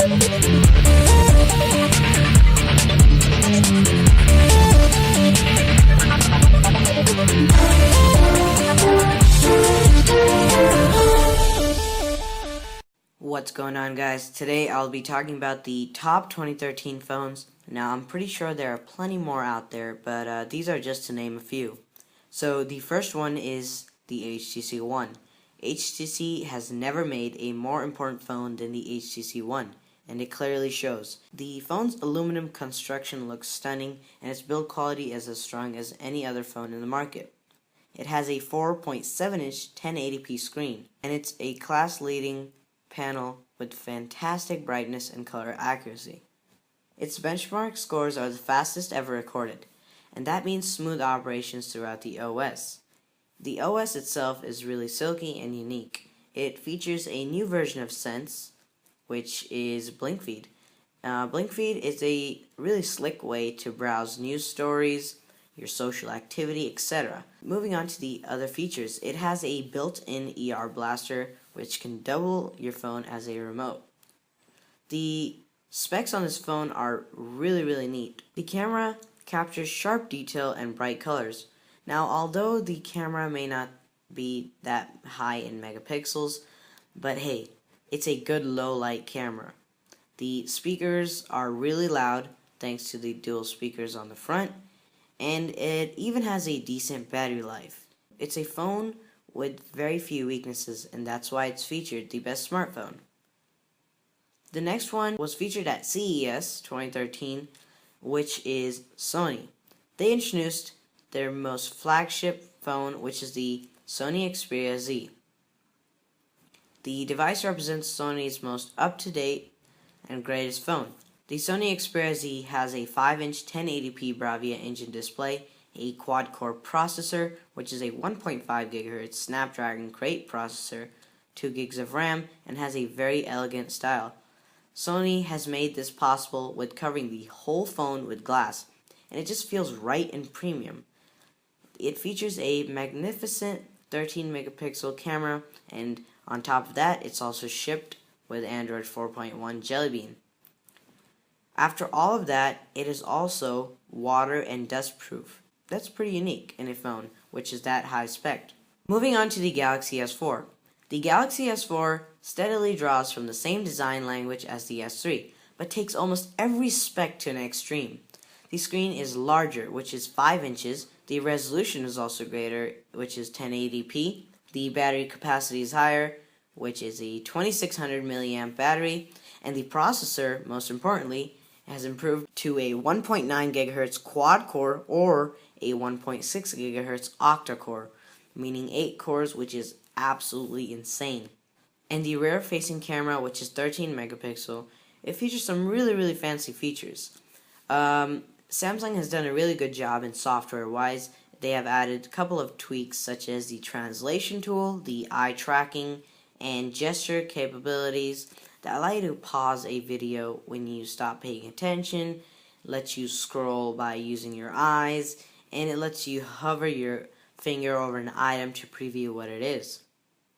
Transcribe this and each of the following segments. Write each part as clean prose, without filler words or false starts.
What's going on, guys? Today I'll be talking about the top 2013 phones. Now, I'm pretty sure there are plenty more out there, but these are just to name a few. So the first one is the HTC One. HTC has never made a more important phone than the HTC One, and it clearly shows. The phone's aluminum construction looks stunning, and its build quality is as strong as any other phone in the market. It has a 4.7-inch 1080p screen, and it's a class-leading panel with fantastic brightness and color accuracy. Its benchmark scores are the fastest ever recorded, and that means smooth operations throughout the OS. The OS itself is really silky and unique. It features a new version of Sense, which is BlinkFeed. BlinkFeed is a really slick way to browse news stories, your social activity, etc. Moving on to the other features, it has a built-in ER blaster, which can double your phone as a remote. The specs on this phone are really neat. The camera captures sharp detail and bright colors. Now, although the camera may not be that high in megapixels, but hey, it's a good low light camera. The speakers are really loud thanks to the dual speakers on the front, and it even has a decent battery life. It's a phone with very few weaknesses, and that's why it's featured the best smartphone. The next one was featured at CES 2013, which is Sony. They introduced their most flagship phone, which is the Sony Xperia Z. The device represents Sony's most up-to-date and greatest phone. The Sony Xperia Z has a 5-inch 1080p Bravia engine display, a quad-core processor, which is a 1.5 GHz Snapdragon Crate processor, 2 gigs of RAM, and has a very elegant style. Sony has made this possible with covering the whole phone with glass, and it just feels right and premium. It features a magnificent 13 megapixel camera, and on top of that, it's also shipped with Android 4.1 Jelly Bean. After all of that, it is also water and dust proof. That's pretty unique in a phone which is that high spec. Moving on to the Galaxy S4. The Galaxy S4 steadily draws from the same design language as the S3, but takes almost every spec to an extreme. The screen is larger, which is 5 inches. The resolution is also greater, which is 1080p. The battery capacity is higher, which is a 2600 milliamp battery, and the processor, most importantly, has improved to a 1.9 GHz quad-core or a 1.6 GHz octa-core, meaning 8 cores, which is absolutely insane. And the rear-facing camera, which is 13 megapixel, it features some really fancy features. Samsung has done a really good job in software-wise. They have added a couple of tweaks such as the translation tool, the eye tracking, and gesture capabilities that allow you to pause a video when you stop paying attention, lets you scroll by using your eyes, and it lets you hover your finger over an item to preview what it is.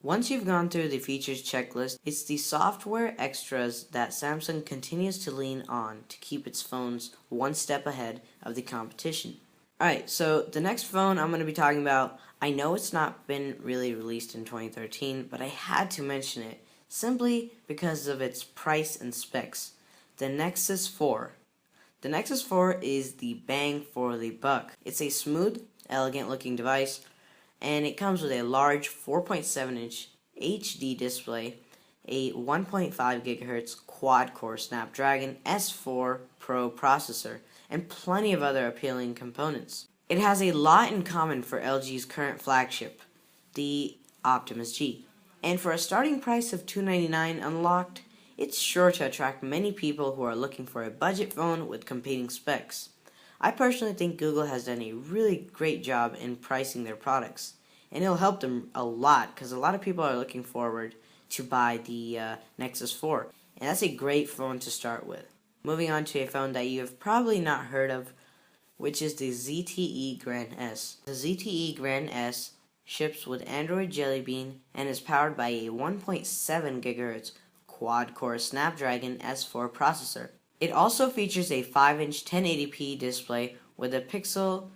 Once you've gone through the features checklist, it's the software extras that Samsung continues to lean on to keep its phones one step ahead of the competition. Alright, so the next phone I'm going to be talking about, I know it's not been really released in 2013, but I had to mention it simply because of its price and specs. The Nexus 4. The Nexus 4 is the bang for the buck. It's a smooth, elegant looking device, and it comes with a large 4.7-inch HD display, a 1.5 GHz quad-core Snapdragon S4 Pro processor, and plenty of other appealing components. It has a lot in common for LG's current flagship, the Optimus G, and for a starting price of $299 unlocked, it's sure to attract many people who are looking for a budget phone with competing specs. I personally think Google has done a really great job in pricing their products, and it'll help them a lot because a lot of people are looking forward to buy the Nexus 4, and that's a great phone to start with. Moving on to a phone that you have probably not heard of, which is the ZTE Grand S. The ZTE Grand S ships with Android Jelly Bean and is powered by a 1.7 GHz quad-core Snapdragon S4 processor. It also features a 5-inch 1080p display with a pixel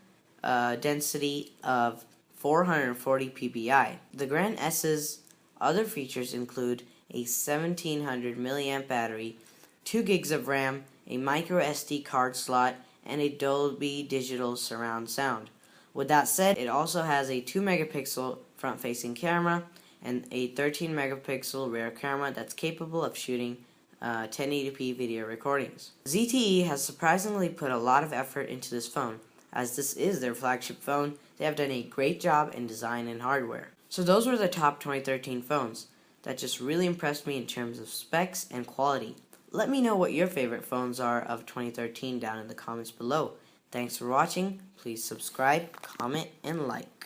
density of 440 ppi. The Grand S's other features include a 1700 mAh battery, 2 gigs of RAM, a micro SD card slot, and a Dolby Digital surround sound. With that said, it also has a 2 megapixel front-facing camera and a 13 megapixel rear camera that's capable of shooting 1080p video recordings. ZTE has surprisingly put a lot of effort into this phone. As this is their flagship phone, they have done a great job in design and hardware. So those were the top 2013 phones that just really impressed me in terms of specs and quality. Let me know what your favorite phones are of 2013 down in the comments below. Thanks for watching. Please subscribe, comment, and like.